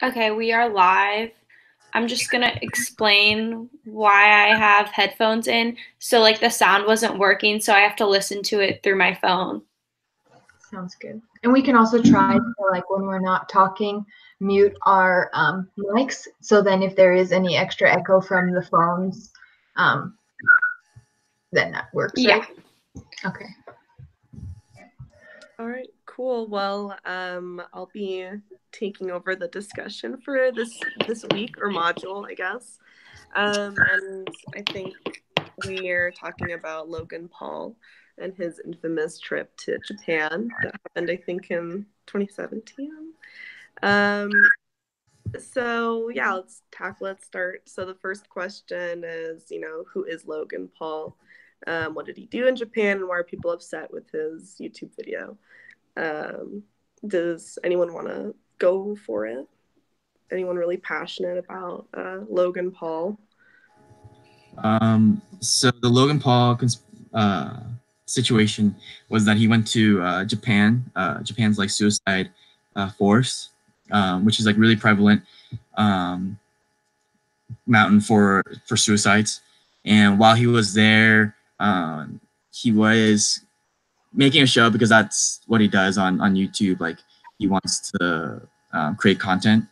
Okay, we are live. I'm just gonna explain why I have headphones in. So like the sound wasn't working, so I have to listen to it through my phone. Sounds good. And we can also try to, like, when we're not talking, mute our mics. So then if there is any extra echo from the phones, um, then that works, Yeah. right? Okay. All right, cool. Well, I'll be taking over the discussion for this week or module, I guess. And I think we're talking about Logan Paul and his infamous trip to Japan that happened, I think, in 2017. So yeah, let's start. So the first question is, who is Logan Paul? What did he do in Japan, and why are people upset with his YouTube video? Does anyone want to go for it? Anyone really passionate about Logan Paul? So the Logan Paul situation was that he went to Japan. Japan's like suicide force, which is like really prevalent mountain for suicides. And while he was there, he was making a show because that's what he does on YouTube. Like he wants to create content.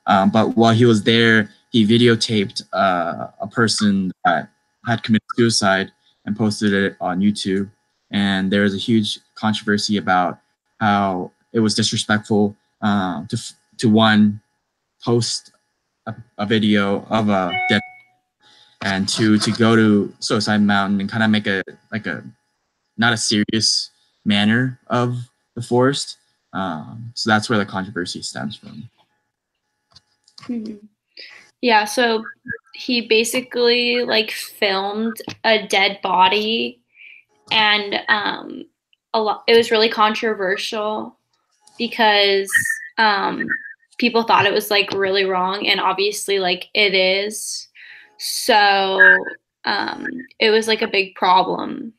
But while he was there, he videotaped a person that had committed suicide and posted it on YouTube. And there was a huge controversy about how it was disrespectful to one post a video of a dead, and to go to Suicide Mountain and kind of make a not a serious manner of the forest. So that's where the controversy stems from. Mm-hmm. Yeah, so he basically like filmed a dead body, and it was really controversial because people thought it was like really wrong, and obviously like it is. So it was like a big problem.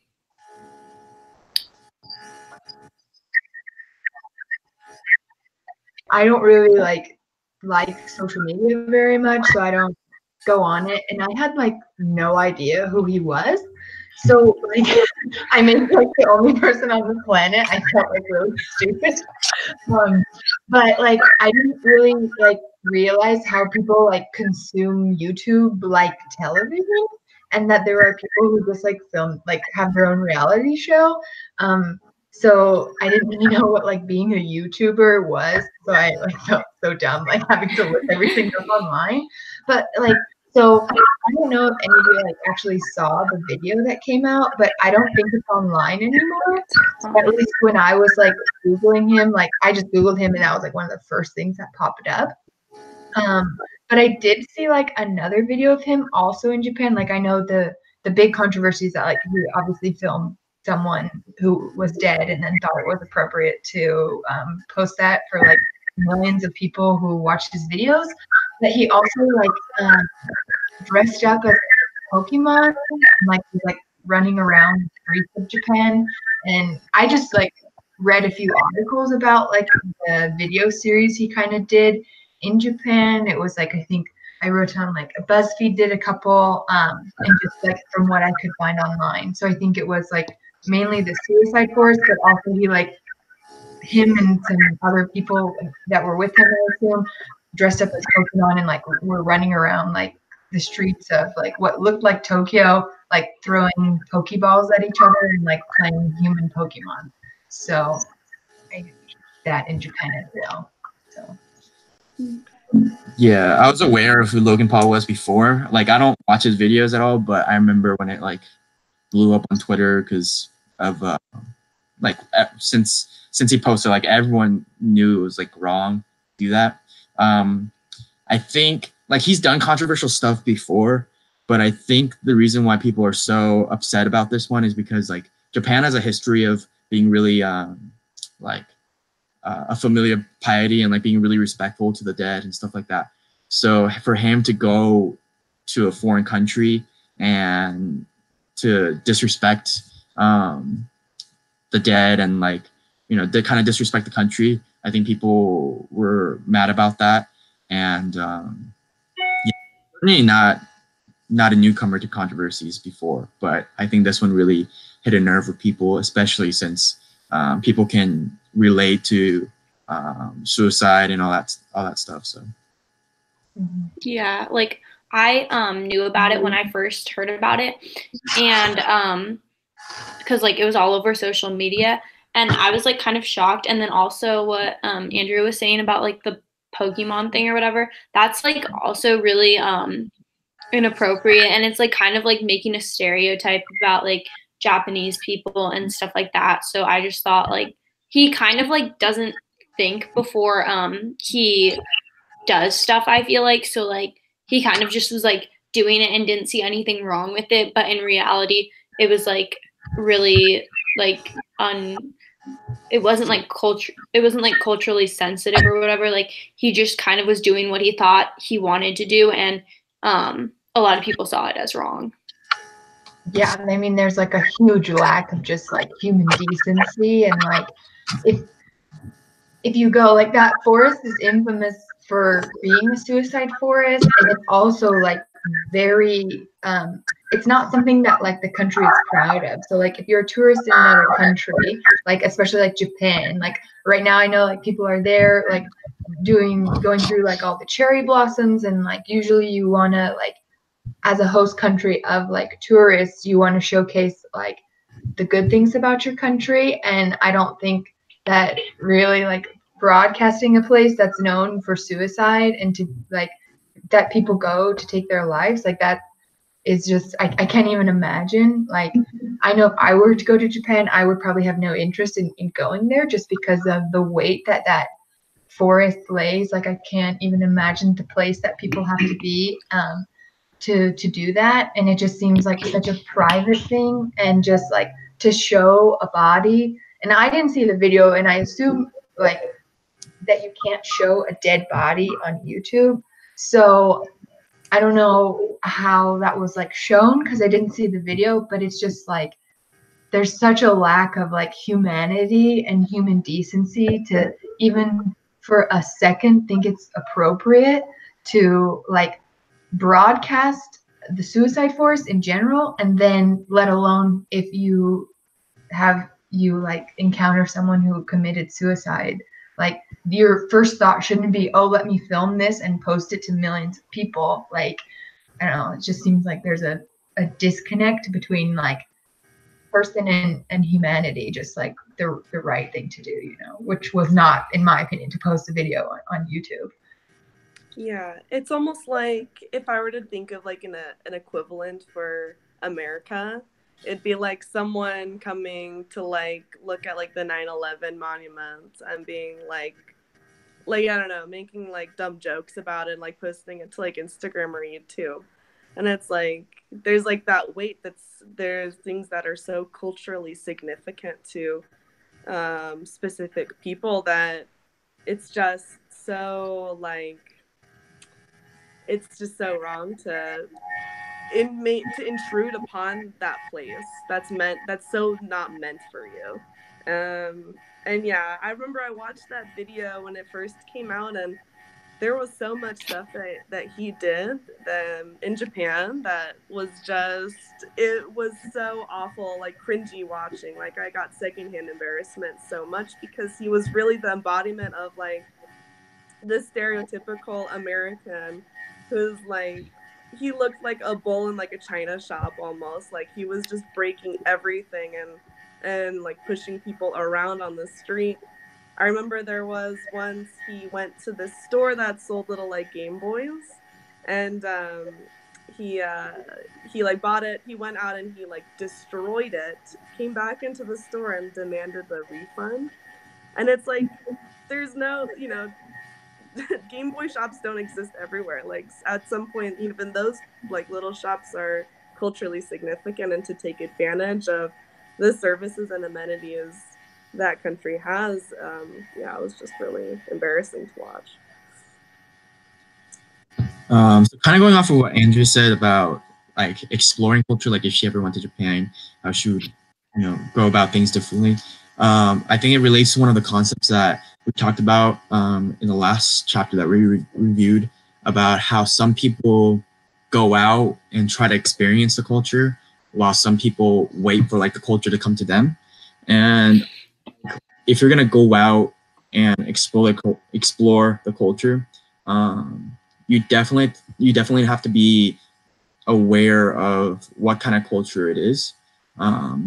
I don't really like social media very much, so I don't go on it. And I had like no idea who he was. So like I made like the only person on the planet. I felt like really stupid. But like I didn't really like realize how people like consume YouTube like television, and that there are people who just like film, like have their own reality show. So I didn't really know what like being a YouTuber was. So I like felt so dumb, like having to look everything up online. But like, so I don't know if any of you like actually saw the video that came out, but I don't think it's online anymore. At least when I was like Googling him, like I just Googled him and that was like one of the first things that popped up. But I did see like another video of him also in Japan. Like I know the big controversies that like he obviously filmed someone who was dead and then thought it was appropriate to post that for like millions of people who watched his videos. That he also like dressed up as Pokemon and like was like running around the streets of Japan. And I just like read a few articles about like the video series he kind of did in Japan. It was like I think I wrote down like BuzzFeed did a couple, and just like from what I could find online. So I think it was like mainly the suicide force, but also he like him and some other people that were with him, I assume, dressed up as Pokemon and like were running around like the streets of like what looked like Tokyo, like throwing Pokeballs at each other and like playing human Pokemon. So I did that in Japan as well. So. Yeah, I was aware of who Logan Paul was before. Like, I don't watch his videos at all, but I remember when it like blew up on Twitter because of like since he posted, like everyone knew it was like wrong to do that. I think like he's done controversial stuff before, but I think the reason why people are so upset about this one is because like Japan has a history of being really like a familiar piety and like being really respectful to the dead and stuff like that. So for him to go to a foreign country and to disrespect the dead and like, to kind of disrespect the country, I think people were mad about that. and yeah, certainly not a newcomer to controversies before, but I think this one really hit a nerve with people, especially since people can relate to suicide and all that stuff. So yeah, like I knew about it when I first heard about it, and because like it was all over social media, and I was like kind of shocked. And then also what Andrew was saying about like the Pokemon thing or whatever, that's like also really inappropriate, and it's like kind of like making a stereotype about like Japanese people and stuff like that. So I just thought like he kind of like doesn't think before he does stuff, I feel like. So like he kind of just was like doing it and didn't see anything wrong with it, but in reality it was like really like it wasn't like culturally sensitive or whatever. Like he just kind of was doing what he thought he wanted to do, and a lot of people saw it as wrong. Yeah, I mean, there's like a huge lack of just like human decency, and like if you go like that forest is infamous for being a suicide forest, and it's also like very it's not something that like the country is proud of. So like if you're a tourist in another country, like especially like Japan, like right now I know like people are there like going through like all the cherry blossoms, and like usually you want to like as a host country of like tourists, you want to showcase like the good things about your country. And I don't think that really like broadcasting a place that's known for suicide and to like that people go to take their lives, like that is just I can't even imagine. Like I know if I were to go to Japan, I would probably have no interest in going there just because of the weight that forest lays. Like I can't even imagine the place that people have to be to do that. And it just seems like such a private thing, and just like to show a body. And I didn't see the video, and I assume like that you can't show a dead body on YouTube. So I don't know how that was like shown because I didn't see the video, but it's just like there's such a lack of like humanity and human decency to even for a second think it's appropriate to like broadcast the suicide forest in general, and then let alone if you like encounter someone who committed suicide, like your first thought shouldn't be, oh, let me film this and post it to millions of people. Like I don't know, it just seems like there's a disconnect between like person and humanity, just like the right thing to do, you know, which was not, in my opinion, to post a video on YouTube. Yeah, it's almost like if I were to think of like an equivalent for America, it'd be like someone coming to like look at like the 9/11 monument and being like I don't know, making like dumb jokes about it, like posting it to like Instagram or YouTube. And it's like there's like that weight there's things that are so culturally significant to specific people that it's just so like it's just so wrong to intrude upon that place that's so not meant for you. And yeah, I remember I watched that video when it first came out, and there was so much stuff that he did in Japan that was just, it was so awful, like cringy watching. Like I got secondhand embarrassment so much because he was really the embodiment of like this stereotypical American who's like, he looked like a bull in like a china shop almost. Like he was just breaking everything and like pushing people around on the street. I remember there was once he went to this store that sold little like Game Boys, and he like bought it. He went out and he like destroyed it. Came back into the store and demanded the refund. And it's like there's no, you know, Game Boy shops don't exist everywhere. Like at some point, even those like little shops are culturally significant, and to take advantage of the services and amenities that country has, yeah, it was just really embarrassing to watch. So kind of going off of what Andrew said about like exploring culture, like if she ever went to Japan, how she would, you know, go about things differently. I think it relates to one of the concepts that we talked about in the last chapter that we reviewed about how some people go out and try to experience the culture while some people wait for like the culture to come to them. And if you're gonna go out and explore the culture, you definitely have to be aware of what kind of culture it is,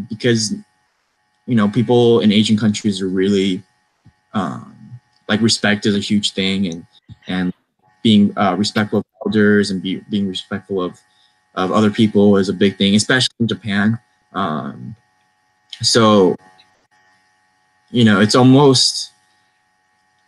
because people in Asian countries are really like respect is a huge thing, and being respectful of elders and being respectful of other people is a big thing, especially in Japan. So it's almost,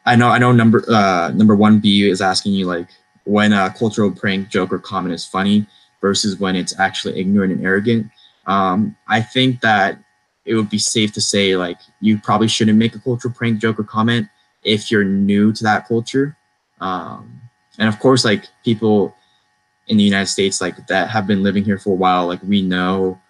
I know number 1B is asking you like when a cultural prank, joke, or comment is funny versus when it's actually ignorant and arrogant. I think that it would be safe to say like you probably shouldn't make a cultural prank, joke, or comment if you're new to that culture. And of course, like people in the United States like that have been living here for a while, like we know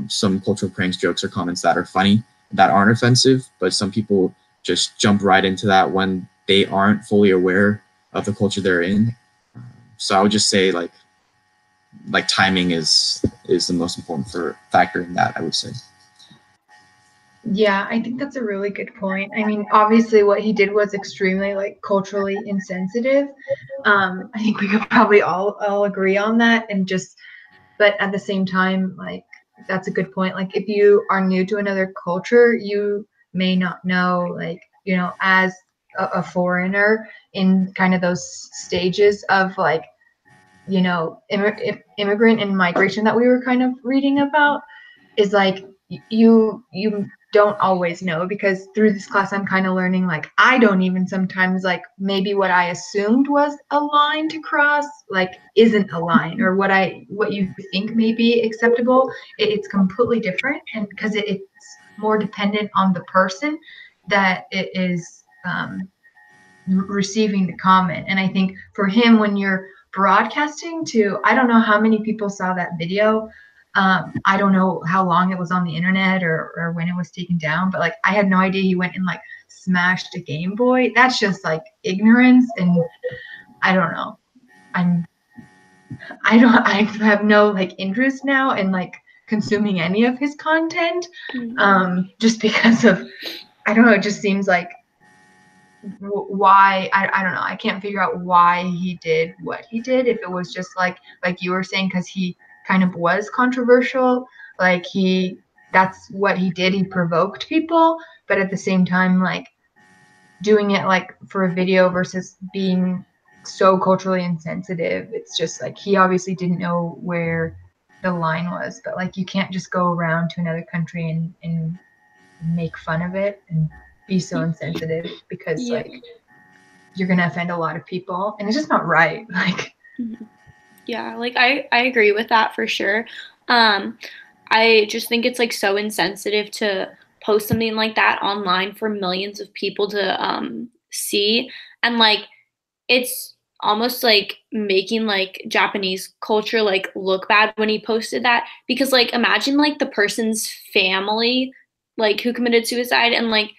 some cultural pranks, jokes, or comments that are funny, that aren't offensive, but some people just jump right into that when they aren't fully aware of the culture they're in. So I would just say like timing is the most important factor in that, I would say. Yeah, I think that's a really good point. I mean, obviously what he did was extremely like culturally insensitive. I think we could probably all agree on that, but at the same time, like that's a good point. Like if you are new to another culture, you may not know, like, as a foreigner in kind of those stages of like, immigrant and migration that we were kind of reading about, is like you don't always know, because through this class I'm kind of learning like I don't even sometimes, like, maybe what I assumed was a line to cross like isn't a line, or what you think may be acceptable, it's completely different, and because it's more dependent on the person that it is receiving the comment. And I think for him, when you're broadcasting to, I don't know how many people saw that video. I don't know how long it was on the internet or when it was taken down, but like I had no idea he went and like smashed a Game Boy. That's just like ignorance, and I don't know. I have no like interest now in like consuming any of his content, just because of, I don't know, it just seems like why, I don't know, I can't figure out why he did what he did. If it was just like you were saying, because he kind of was controversial, like that's what he did, he provoked people, but at the same time, like doing it like for a video versus being so culturally insensitive, it's just like he obviously didn't know where the line was. But like you can't just go around to another country and make fun of it and be so insensitive, because like you're gonna offend a lot of people, and it's just not right. Like yeah, like I agree with that for sure. I just think it's like so insensitive to post something like that online for millions of people to see, and like it's almost like making like Japanese culture like look bad when he posted that, because like imagine like the person's family like who committed suicide and like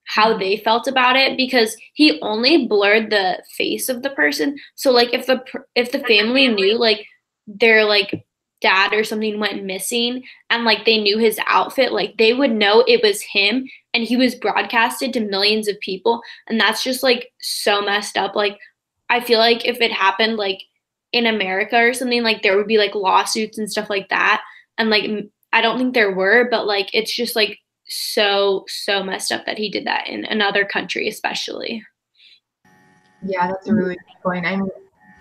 how they felt about it, because he only blurred the face of the person. So like if the family knew like their like dad or something went missing and like they knew his outfit, like they would know it was him, and he was broadcasted to millions of people, and that's just like so messed up. Like I feel like if it happened like in America or something, like there would be like lawsuits and stuff like that, and like I don't think there were, but like it's just like so messed up that he did that in another country, especially. Yeah, that's a really good point. I mean,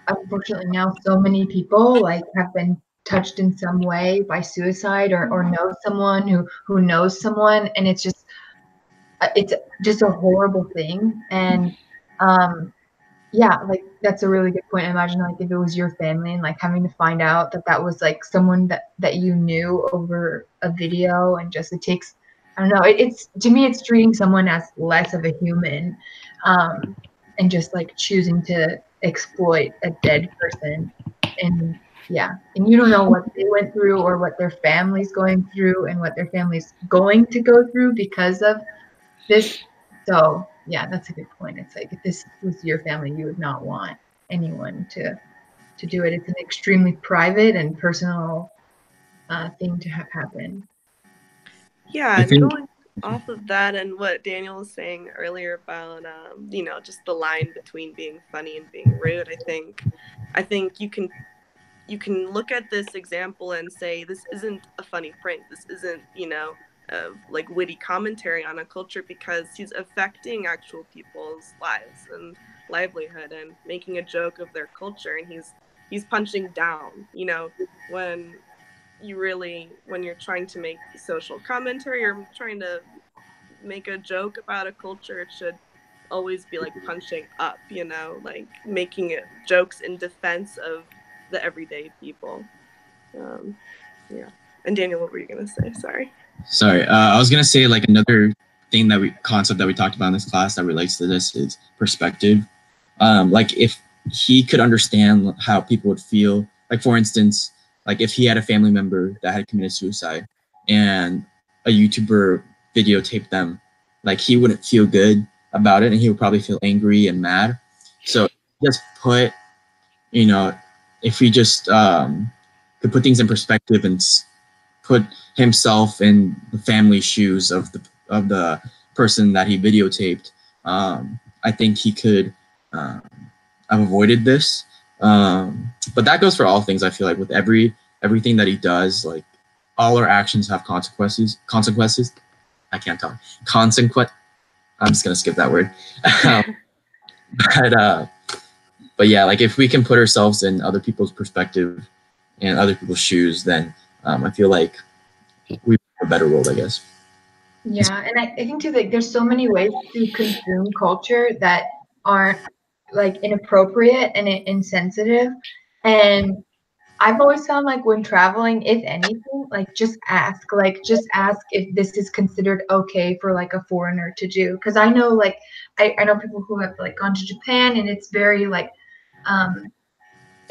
unfortunately now so many people like have been touched in some way by suicide, or know someone who knows someone, and it's just a horrible thing. And yeah, like that's a really good point. Imagine like if it was your family and like having to find out that was like someone that you knew over a video, and just it takes, I don't know, it's to me it's treating someone as less of a human, and just like choosing to exploit a dead person. And yeah, and you don't know what they went through or what their family's going through and what their family's going to go through because of this. So yeah, that's a good point. It's like if this was your family, you would not want anyone to do it. It's an extremely private and personal thing to have happen. Yeah, I and think going off of that and what Daniel was saying earlier about just the line between being funny and being rude, I think you can look at this example and say this isn't a funny prank. This isn't, like witty commentary on a culture, because he's affecting actual people's lives and livelihood and making a joke of their culture, and he's punching down, when when you're trying to make social commentary or trying to make a joke about a culture, it should always be like punching up, like making it jokes in defense of the everyday people. Yeah. And Daniel, what were you gonna say? Sorry, I was gonna say like another concept that we talked about in this class that relates to this is perspective. Like if he could understand how people would feel, like for instance, like if he had a family member that had committed suicide and a YouTuber videotaped them, like he wouldn't feel good about it and he would probably feel angry and mad. So just put, if we just could put things in perspective and put himself in the family shoes of the person that he videotaped, I think he could have avoided this. But that goes for all things. I feel like with everything that he does, like all our actions have consequences. I can't talk. I'm just gonna skip that word. But yeah, like if we can put ourselves in other people's perspective and other people's shoes, then I feel like we have a better world, I guess. Yeah, and I think too, like there's so many ways to consume culture that aren't like inappropriate and insensitive. And I've always found like when traveling, if anything, like just ask if this is considered okay for like a foreigner to do. Because I know like I know people who have like gone to Japan and it's very like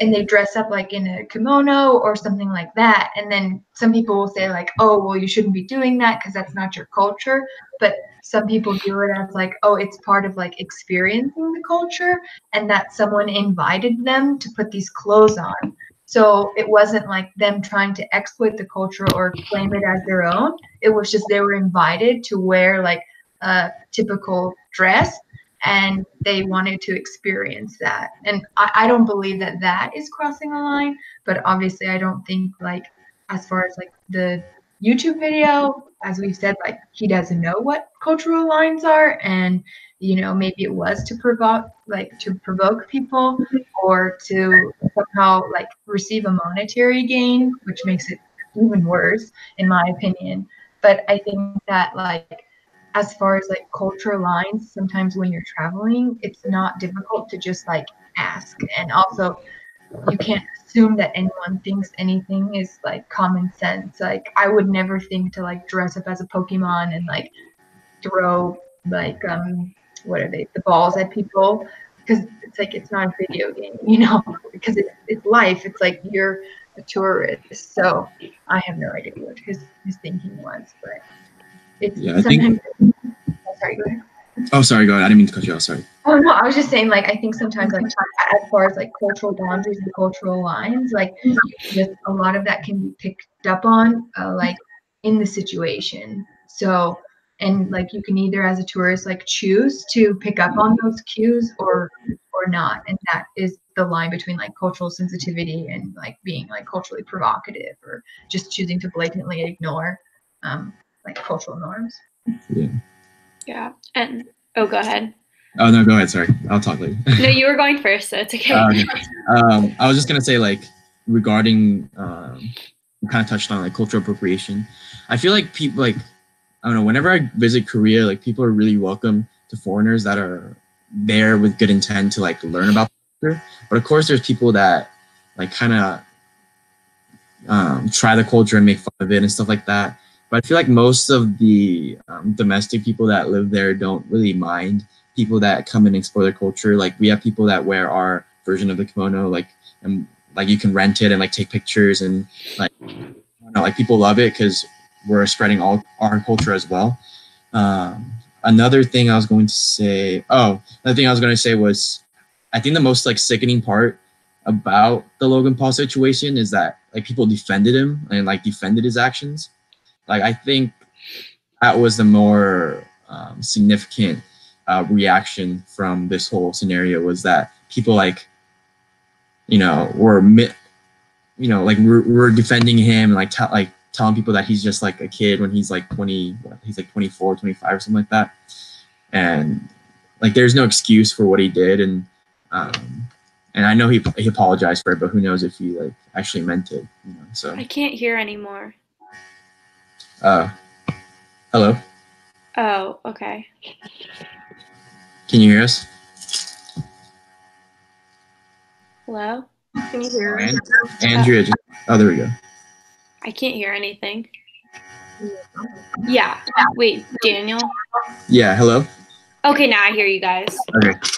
and they dress up like in a kimono or something like that. And then some people will say like, oh, well, you shouldn't be doing that because that's not your culture. But some people do it as like, oh, it's part of like experiencing the culture and that someone invited them to put these clothes on. So it wasn't like them trying to exploit the culture or claim it as their own. It was just they were invited to wear like a typical dress and they wanted to experience that. And I don't believe that that is crossing a line, but obviously I don't think like as far as like the YouTube video, as we've said, like he doesn't know what cultural lines are, and maybe it was to provoke people or to somehow like receive a monetary gain, which makes it even worse in my opinion. But I think that like as far as like cultural lines, sometimes when you're traveling, it's not difficult to just like ask. And also you can't assume that anyone thinks anything is like common sense. Like I would never think to like dress up as a Pokemon and like throw like what are they, the balls at people, because it's like it's not a video game, because it's life. It's like you're a tourist. So I have no idea what his thinking was, but it's sometimes. Sorry, go ahead. Oh, sorry, go ahead. I didn't mean to cut you off. Sorry. Oh no, I was just saying, like, I think sometimes, like, as far as like cultural boundaries and cultural lines, like, just a lot of that can be picked up on, like, in the situation. So, and like, you can either, as a tourist, like, choose to pick up on those cues or not, and that is the line between like cultural sensitivity and like being like culturally provocative or just choosing to blatantly ignore, like cultural norms. Yeah, and go ahead. Oh no, go ahead. Sorry, I'll talk later. No, you were going first, so it's okay. I was just gonna say like regarding you kind of touched on like cultural appropriation. I feel like people like I don't know. Whenever I visit Korea, like people are really welcome to foreigners that are there with good intent to like learn about culture. But of course, there's people that like kind of try the culture and make fun of it and stuff like that. But I feel like most of the domestic people that live there don't really mind people that come and explore their culture. Like we have people that wear our version of the kimono, like and like you can rent it and like take pictures and like I don't know, like people love it because we're spreading all our culture as well. another thing I was going to say. Oh, another thing I was going to say was, I think the most like sickening part about the Logan Paul situation is that like people defended him and like defended his actions. Like I think that was the more significant reaction from this whole scenario, was that people like, we're defending him, like telling people that he's just like a kid when he's like 20, he's like 24, 25 or something like that. And like, there's no excuse for what he did. And I know he apologized for it, but who knows if he like actually meant it, so. I can't hear anymore. Hello? Oh, okay. Can you hear us? Hello? Can you hear? Andrea, oh, there we go. I can't hear anything. Yeah. Wait, Daniel? Yeah, hello? Okay, now I hear you guys.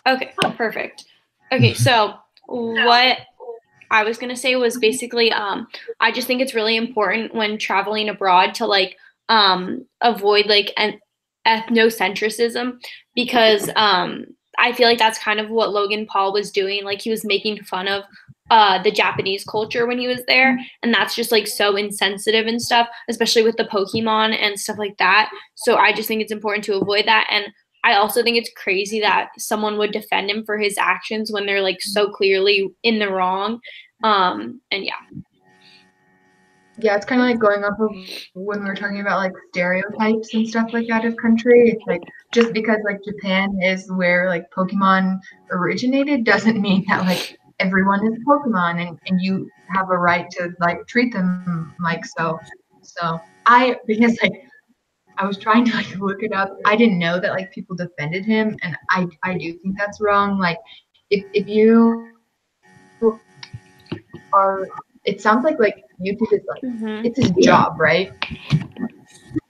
Okay, perfect. Okay, so what I was gonna say was basically, I just think it's really important when traveling abroad to like avoid like an ethnocentrism, because I feel like that's kind of what Logan Paul was doing. Like, he was making fun of the Japanese culture when he was there, and that's just like so insensitive and stuff, especially with the Pokemon and stuff like that. So I just think it's important to avoid that. And I also think it's crazy that someone would defend him for his actions when they're like so clearly in the wrong. And yeah. Yeah, it's kind of like going off of when we were talking about like stereotypes and stuff like that of country. It's like, just because like Japan is where like Pokemon originated doesn't mean that like everyone is Pokemon, and you have a right to like treat them like so. Because like I was trying to like look it up. I didn't know that like people defended him, and I do think that's wrong. Like if you are, it sounds like YouTube is like it's his job, right?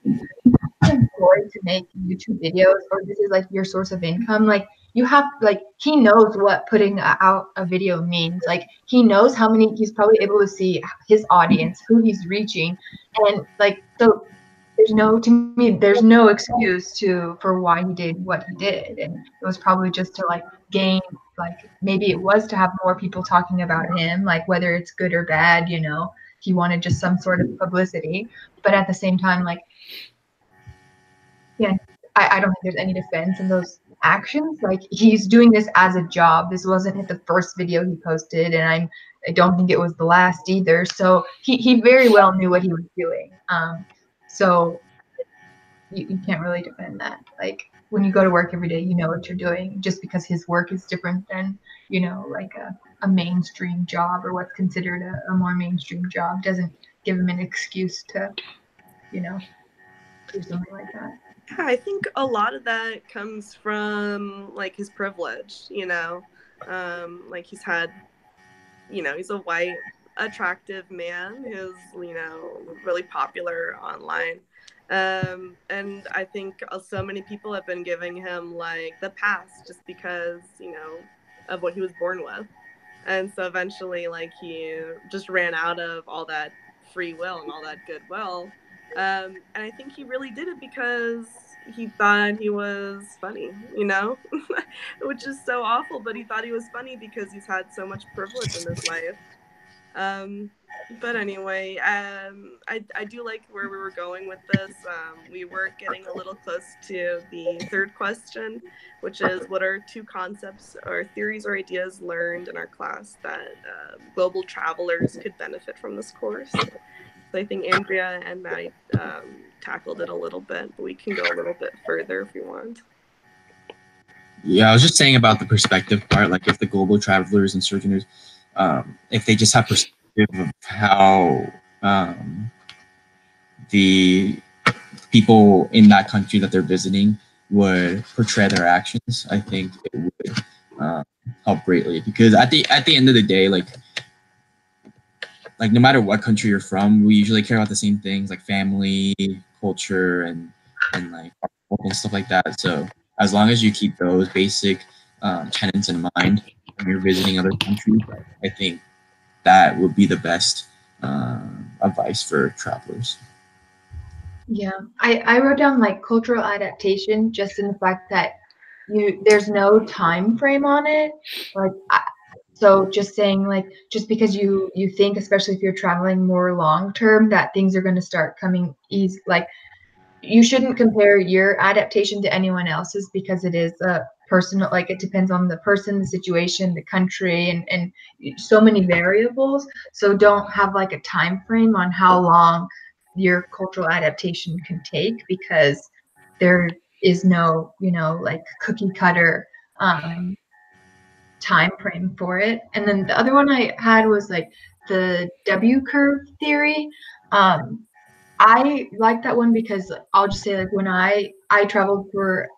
Employed to make YouTube videos, or this is like your source of income. Like, you have like, he knows what putting out a video means. Like, he knows how many, he's probably able to see his audience, who he's reaching, and like, so there's no excuse for why he did what he did. And it was probably just to like gain, like maybe it was to have more people talking about him, like whether it's good or bad, he wanted just some sort of publicity. But at the same time, like, yeah, I don't think there's any defense in those actions. Like, he's doing this as a job. This wasn't the first video he posted, and I don't think it was the last either. So he very well knew what he was doing. So you can't really defend that. Like, when you go to work every day, you know what you're doing. Just because his work is different than, like a mainstream job, or what's considered a more mainstream job, doesn't give him an excuse to, do something like that. Yeah, I think a lot of that comes from like his privilege, like he's had, he's a white, attractive man who's, really popular online. And I think so many people have been giving him like the pass just because, of what he was born with. And so eventually, like, he just ran out of all that free will and all that goodwill. And I think he really did it because he thought he was funny, which is so awful, but he thought he was funny because he's had so much privilege in his life. But anyway, I do like where we were going with this. We were getting a little close to the third question, which is, what are 2 concepts or theories or ideas learned in our class that global travelers could benefit from this course? So I think Andrea and Maddie tackled it a little bit, but we can go a little bit further if you want. Yeah, I was just saying about the perspective part, like if the global travelers and sojourners, if they just have perspective of how the people in that country that they're visiting would portray their actions, I think it would help greatly. Because at the end of the day, like no matter what country you're from, we usually care about the same things, like family, culture, and like and stuff like that. So as long as you keep those basic tenets in mind when you're visiting other countries, I think that would be the best advice for travelers. Yeah, I wrote down like cultural adaptation just in the fact that there's no time frame on it. Like so just saying like just because you think, especially if you're traveling more long term, that things are going to start coming easy, like you shouldn't compare your adaptation to anyone else's because it is a personal, like it depends on the person, the situation, the country, and so many variables. So don't have like a time frame on how long your cultural adaptation can take, because there is no, like cookie cutter um, time frame for it. And then the other one I had was like the W curve theory. Um, I like that one because I'll just say like when I traveled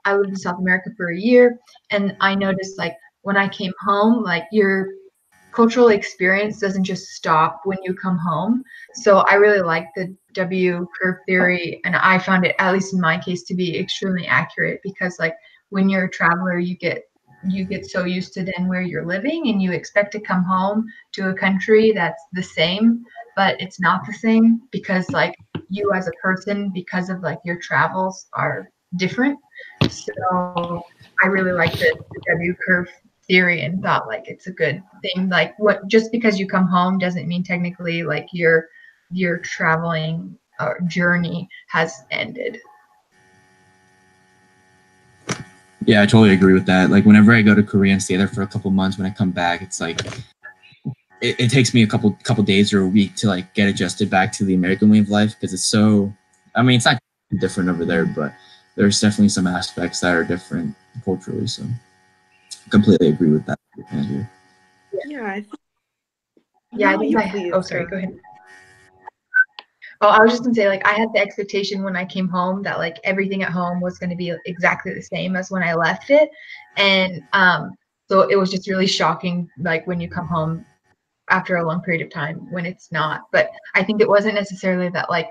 I lived in South America for a year, and I noticed like when I came home, like your cultural experience doesn't just stop when you come home. So I really like the W curve theory, and I found it, at least in my case, to be extremely accurate, because like when you're a traveler, you get so used to then where you're living, and you expect to come home to a country that's the same, but it's not the same, because like you as a person, because of like your travels, are different. So I really like the W curve theory and thought like it's a good thing. Like what, just because you come home doesn't mean technically like your traveling journey has ended. Yeah, I totally agree with that. Like whenever I go to Korea and stay there for a couple months, when I come back, it's like it takes me a couple days or a week to like get adjusted back to the American way of life, because it's so, I mean, it's not different over there, but there's definitely some aspects that are different culturally. So completely agree with that, Andrew. Yeah, I think. Yeah, I No, think you please. oh, sorry, go ahead. Oh, I was just gonna say, like, I had the expectation when I came home that like everything at home was gonna be exactly the same as when I left it, and so it was just really shocking, like when you come home after a long period of time when it's not. But I think it wasn't necessarily that like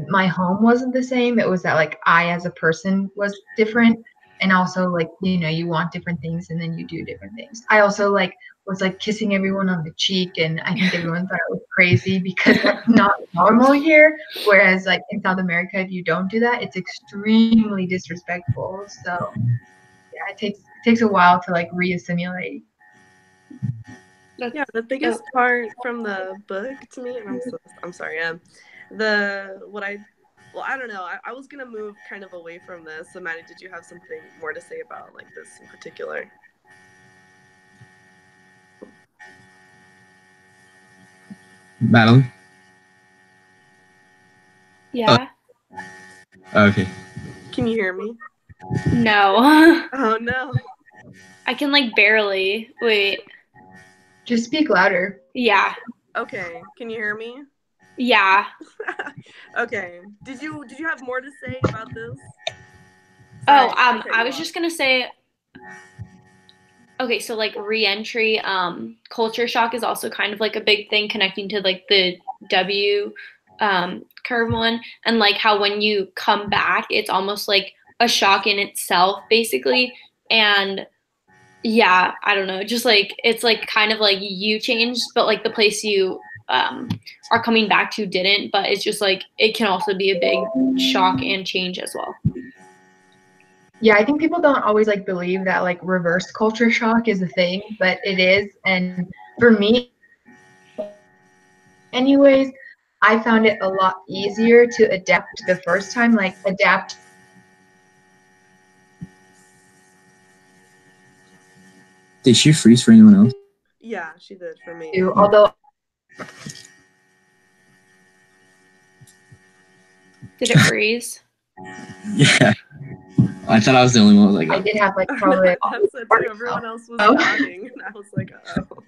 my home wasn't the same. It was that like I as a person was different. And also like, you want different things and then you do different things. I also like was like kissing everyone on the cheek, and I think everyone thought it was crazy because that's not normal here. Whereas like in South America, if you don't do that, it's extremely disrespectful. So yeah, it takes a while to like reassimilate. Yeah, the biggest part from the book to me, and I'm sorry, I don't know. I was gonna move kind of away from this. So Maddie, did you have something more to say about like this in particular? Madeline? Yeah. Okay. Can you hear me? No. Oh no. I can like barely. Wait. Just speak louder. Yeah. Okay. Can you hear me? Yeah. Okay. Did you have more to say about this? Sorry, Sorry, I was just gonna say, okay, so like re-entry, culture shock is also kind of like a big thing connecting to like the W curve one, and like how when you come back, it's almost like a shock in itself, basically. And yeah, I don't know, just like it's like kind of like you changed, but like the place you are coming back to didn't, but it's just like it can also be a big shock and change as well. Yeah, I think people don't always like believe that like reverse culture shock is a thing, but it is. And for me, anyways, I found it a lot easier to adapt the first time, like adapt. Did she freeze for anyone else? Yeah, she did for me. To, although Did it freeze? Yeah. I thought I was the only one who was like, I did have like probably That's it too. Everyone else was nodding, and I was like, oh.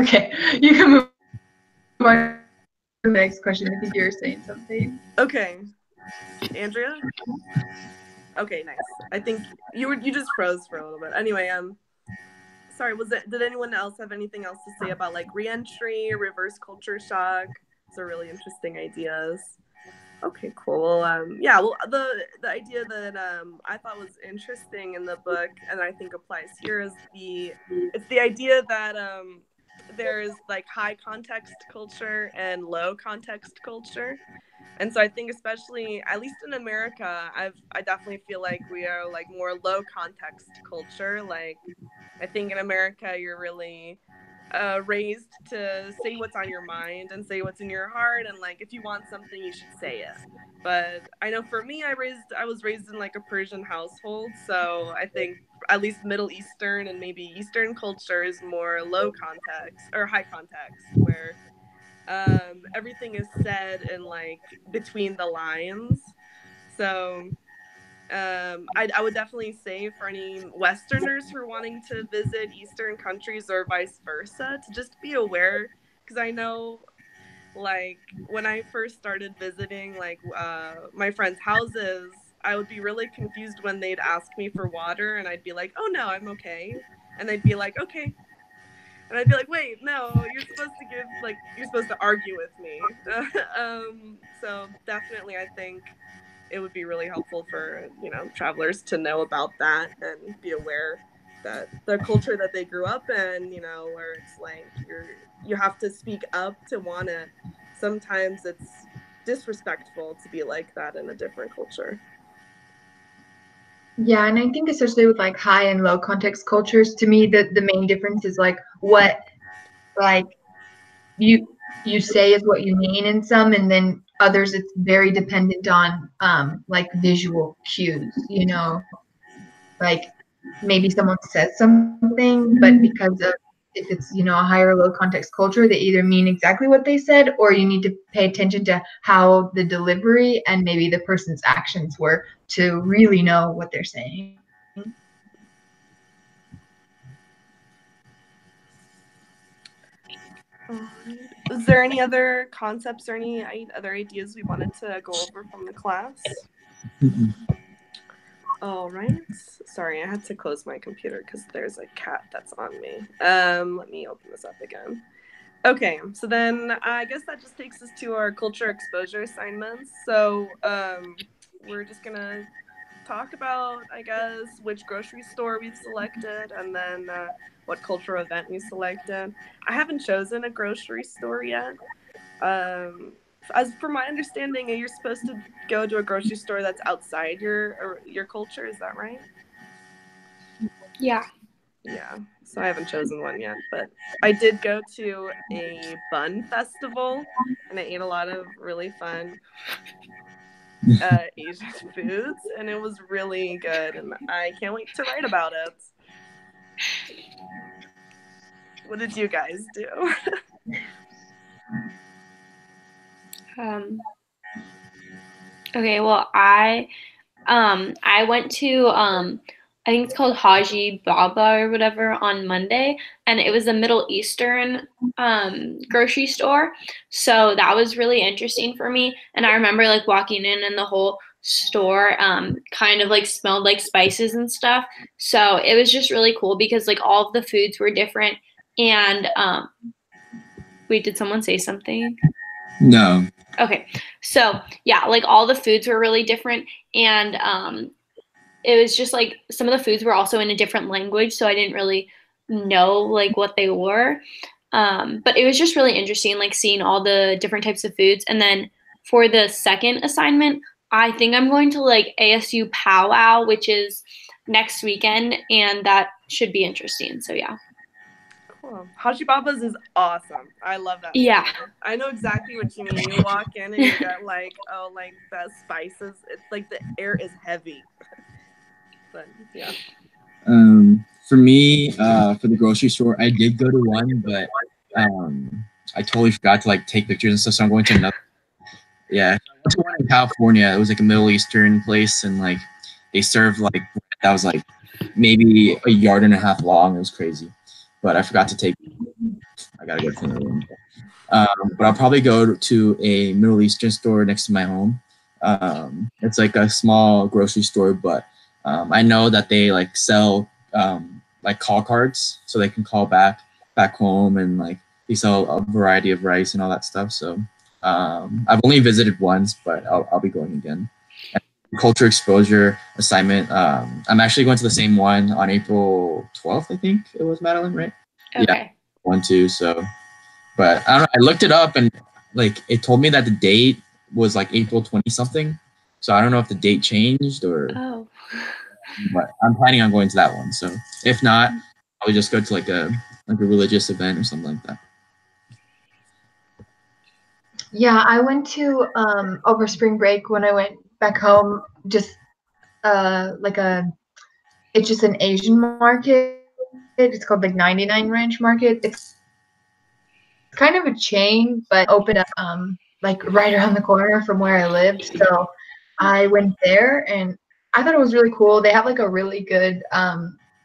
Okay, you can move on to the next question. I think you were saying something. Okay, Andrea. Okay, nice. I think you just froze for a little bit. Anyway, sorry. Did anyone else have anything else to say about like re-entry, reverse culture shock? Those are really interesting ideas. Okay, cool. Yeah, well, the idea that I thought was interesting in the book, and I think applies here, is it's the idea that there's like high context culture and low context culture. And so I think, especially at least in America, I definitely feel like we are like more low context culture. Like, I think in America you're really raised to say what's on your mind and say what's in your heart, and like if you want something you should say it. But I know for me, I was raised in like a Persian household, so I think at least Middle Eastern and maybe Eastern culture is more low context or high context, where everything is said in like between the lines. So I would definitely say for any Westerners who are wanting to visit Eastern countries or vice versa, to just be aware, because I know, like, when I first started visiting, like, my friends' houses, I would be really confused when they'd ask me for water, and I'd be like, oh no, I'm okay. And they'd be like, okay. And I'd be like, wait, no, you're supposed to argue with me. So definitely, I think it would be really helpful for, travelers to know about that and be aware that the culture that they grew up in, where it's like you have to speak up to wanna. Sometimes it's disrespectful to be like that in a different culture. Yeah, and I think especially with like high and low context cultures, to me the main difference is like what like you say is what you mean in some, and then others it's very dependent on like visual cues, like maybe someone says something, but because of if it's a higher or low context culture, they either mean exactly what they said, or you need to pay attention to how the delivery and maybe the person's actions were to really know what they're saying. Is there any other concepts or any other ideas we wanted to go over from the class? All right. Sorry, I had to close my computer because there's a cat that's on me. Let me open this up again. Okay, so then I guess that just takes us to our culture exposure assignments. So we're just gonna talk about, I guess, which grocery store we've selected, and then what cultural event we selected. I haven't chosen a grocery store yet. As for my understanding, you're supposed to go to a grocery store that's outside your culture. Is that right? Yeah. Yeah. So I haven't chosen one yet, but I did go to a bun festival, and I ate a lot of really fun Asian foods, and it was really good, and I can't wait to write about it. What did you guys do? Okay, well, I went to I think it's called Haji Baba or whatever on Monday, and it was a Middle Eastern grocery store. So that was really interesting for me. And I remember like walking in and the whole store kind of like smelled like spices and stuff. So it was just really cool because like all of the foods were different. And wait, did someone say something? No. Okay. So yeah, like all the foods were really different, and it was just like some of the foods were also in a different language, so I didn't really know like what they were. But it was just really interesting, like seeing all the different types of foods. And then for the second assignment, I think I'm going to like ASU Powwow, which is next weekend, and that should be interesting. So yeah. Cool. Haji Baba's is awesome. I love that. Yeah. Store. I know exactly what you mean. You walk in and you get like, oh, like the spices. It's like the air is heavy. But yeah. For me, for the grocery store, I did go to one, but I totally forgot to like take pictures and stuff. So I'm going to another. Yeah, I went to one in California. It was like a Middle Eastern place, and like they served like that was like maybe a yard and a half long. It was crazy, but I forgot to take. I gotta go to another one. But I'll probably go to a Middle Eastern store next to my home. It's like a small grocery store, but I know that they like sell like call cards, so they can call back home, and like they sell a variety of rice and all that stuff. So I've only visited once, but I'll be going again. And culture exposure assignment. I'm actually going to the same one on April 12th. I think it was, Madeline, right? Okay. one too. So, but I don't know. I looked it up and like it told me that the date was like April 20 something. So I don't know if the date changed or. Oh. But I'm planning on going to that one. So if not, I'll just go to like a religious event or something like that. Yeah, I went to over spring break when I went back home. Just it's just an Asian market. It's called like 99 Ranch Market. It's kind of a chain, but opened up like right around the corner from where I lived. So I went there and I thought it was really cool. They have like a really good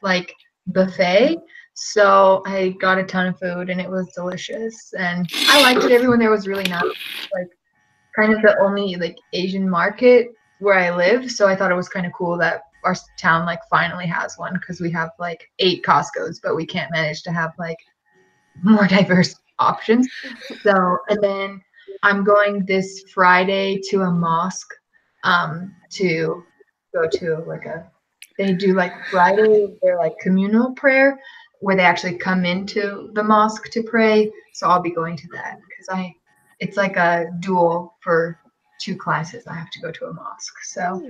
like buffet. So I got a ton of food and it was delicious and I liked it. Everyone there was really nice. Like kind of the only like Asian market where I lived. So I thought it was kind of cool that our town like finally has one because we have like 8 Costco's, but we can't manage to have like more diverse options. So, and then I'm going this Friday to a mosque to go to like they do like Friday, their like communal prayer where they actually come into the mosque to pray. So I'll be going to that because it's like a dual for 2 classes. I have to go to a mosque. So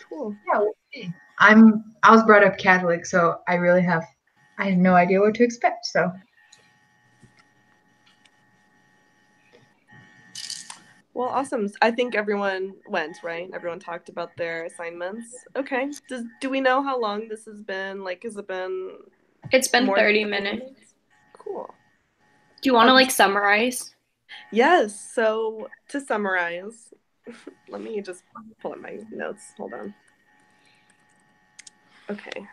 Cool. yeah, we'll see. I was brought up Catholic, so I had no idea what to expect. So Well, awesome. I think everyone went, right? Everyone talked about their assignments. Okay. Do we know how long this has been? Like, has it been? It's been more 30 than minutes. Cool. Do you want to like summarize? Yes. So to summarize, let me just pull up my notes. Hold on. Okay.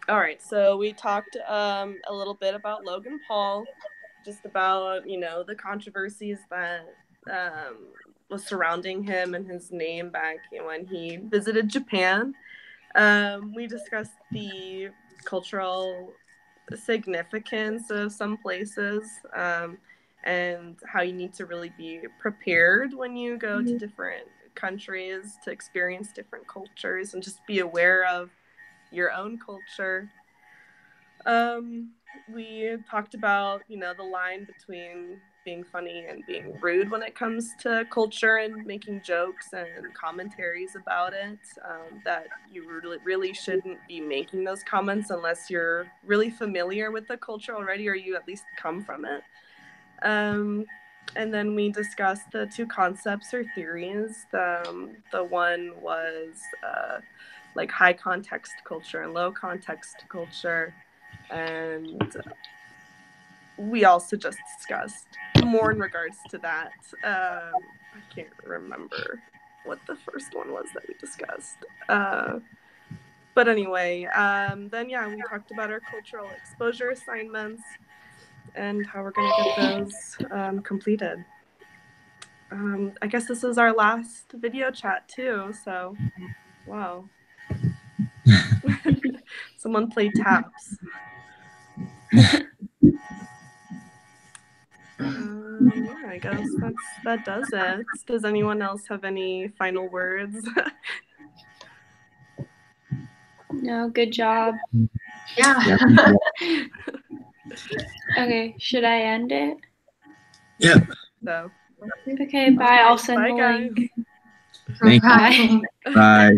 All right. So we talked a little bit about Logan Paul, just about, the controversies that was surrounding him and his name back when he visited Japan. We discussed the cultural significance of some places and how you need to really be prepared when you go to different countries to experience different cultures and just be aware of your own culture. We talked about, the line between being funny and being rude when it comes to culture and making jokes and commentaries about it, that you really shouldn't be making those comments unless you're really familiar with the culture already or you at least come from it. And then we discussed the 2 concepts or theories. The one was like high context culture and low context culture. And we also just discussed more in regards to that. I can't remember what the first one was that we discussed. But anyway, then we talked about our cultural exposure assignments and how we're going to get those completed. I guess this is our last video chat too, so wow. Someone play taps. I guess that does it. Does anyone else have any final words? No, good job. yeah. Okay, should I end it? Yeah. So. Okay, bye. I'll send Bye, the guys. link. Thank you. Bye. Bye.